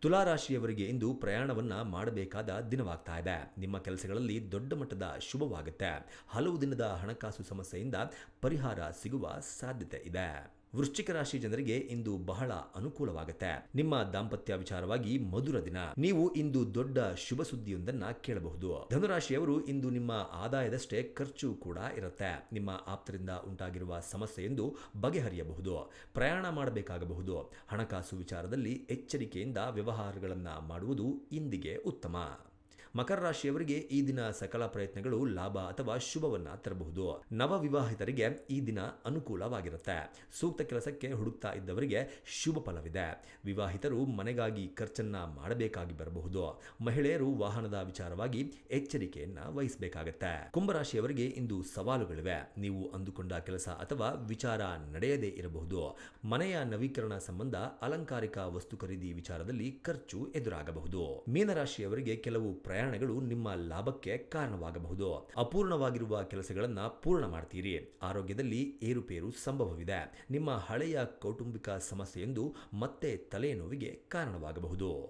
ತುಲಾರಾಶಿಯವರಿಗೆ ಇಂದು ಪ್ರಯಾಣವನ್ನ ಮಾಡಬೇಕಾದ ದಿನವಾಗ್ತಾ ಇದೆ. ನಿಮ್ಮ ಕೆಲಸಗಳಲ್ಲಿ ದೊಡ್ಡ ಮಟ್ಟದ ಶುಭವಾಗುತ್ತೆ. ಹಲವು ದಿನದ ಹಣಕಾಸು ಸಮಸ್ಯೆಯಿಂದ ಪರಿಹಾರ ಸಿಗುವ ಸಾಧ್ಯತೆ ಇದೆ. ವೃಶ್ಚಿಕ ರಾಶಿ ಜನರಿಗೆ ಇಂದು ಬಹಳ ಅನುಕೂಲವಾಗುತ್ತೆ. ನಿಮ್ಮ ದಾಂಪತ್ಯ ವಿಚಾರವಾಗಿ ಮಧುರ ದಿನ. ನೀವು ಇಂದು ದೊಡ್ಡ ಶುಭ ಸುದ್ದಿಯೊಂದನ್ನ ಕೇಳಬಹುದು. ಧನುರಾಶಿಯವರು ಇಂದು ನಿಮ್ಮ ಆದಾಯದಷ್ಟೇ ಖರ್ಚು ಕೂಡ ಇರುತ್ತೆ. ನಿಮ್ಮ ಆಪ್ತರಿಂದ ಉಂಟಾಗಿರುವ ಸಮಸ್ಯೆಯೆಂದು ಬಗೆಹರಿಯಬಹುದು. ಪ್ರಯಾಣ ಮಾಡಬೇಕಾಗಬಹುದು. ಹಣಕಾಸು ವಿಚಾರದಲ್ಲಿ ಎಚ್ಚರಿಕೆಯಿಂದ ವ್ಯವಹಾರಗಳನ್ನ ಮಾಡುವುದು ಇಂದಿಗೆ ಉತ್ತಮ. ಮಕರ ರಾಶಿಯವರಿಗೆ ಈ ದಿನ ಸಕಲ ಪ್ರಯತ್ನಗಳು ಲಾಭ ಅಥವಾ ಶುಭವನ್ನ ತರಬಹುದು. ನವ ವಿವಾಹಿತರಿಗೆ ಈ ದಿನ ಅನುಕೂಲವಾಗಿರುತ್ತೆ. ಸೂಕ್ತ ಕೆಲಸಕ್ಕೆ ಹುಡುಕ್ತಾ ಇದ್ದವರಿಗೆ ಶುಭ ಫಲವಿದೆ. ವಿವಾಹಿತರು ಮನೆಗಾಗಿ ಖರ್ಚನ್ನ ಮಾಡಬೇಕಾಗಿ ಬರಬಹುದು. ಮಹಿಳೆಯರು ವಾಹನದ ವಿಚಾರವಾಗಿ ಎಚ್ಚರಿಕೆಯನ್ನ ವಹಿಸಬೇಕಾಗತ್ತೆ. ಕುಂಭರಾಶಿಯವರಿಗೆ ಇಂದು ಸವಾಲುಗಳಿವೆ. ನೀವು ಅಂದುಕೊಂಡ ಕೆಲಸ ಅಥವಾ ವಿಚಾರ ನಡೆಯದೇ ಇರಬಹುದು. ಮನೆಯ ನವೀಕರಣ ಸಂಬಂಧ ಅಲಂಕಾರಿಕ ವಸ್ತು ಖರೀದಿ ವಿಚಾರದಲ್ಲಿ ಖರ್ಚು ಎದುರಾಗಬಹುದು. ಮೀನರಾಶಿಯವರಿಗೆ ಕೆಲವು ಪ್ರಯಾಣಗಳು ನಿಮ್ಮ ಲಾಭಕ್ಕೆ ಕಾರಣವಾಗಬಹುದು. ಅಪೂರ್ಣವಾಗಿರುವ ಕೆಲಸಗಳನ್ನ ಪೂರ್ಣ ಮಾಡ್ತೀರಿ. ಆರೋಗ್ಯದಲ್ಲಿ ಏರುಪೇರು ಸಂಭವವಿದೆ. ನಿಮ್ಮ ಹಳೆಯ ಕೌಟುಂಬಿಕ ಸಮಸ್ಯೆಯೊಂದು ಮತ್ತೆ ತಲೆನೋವಿಗೆ ಕಾರಣವಾಗಬಹುದು.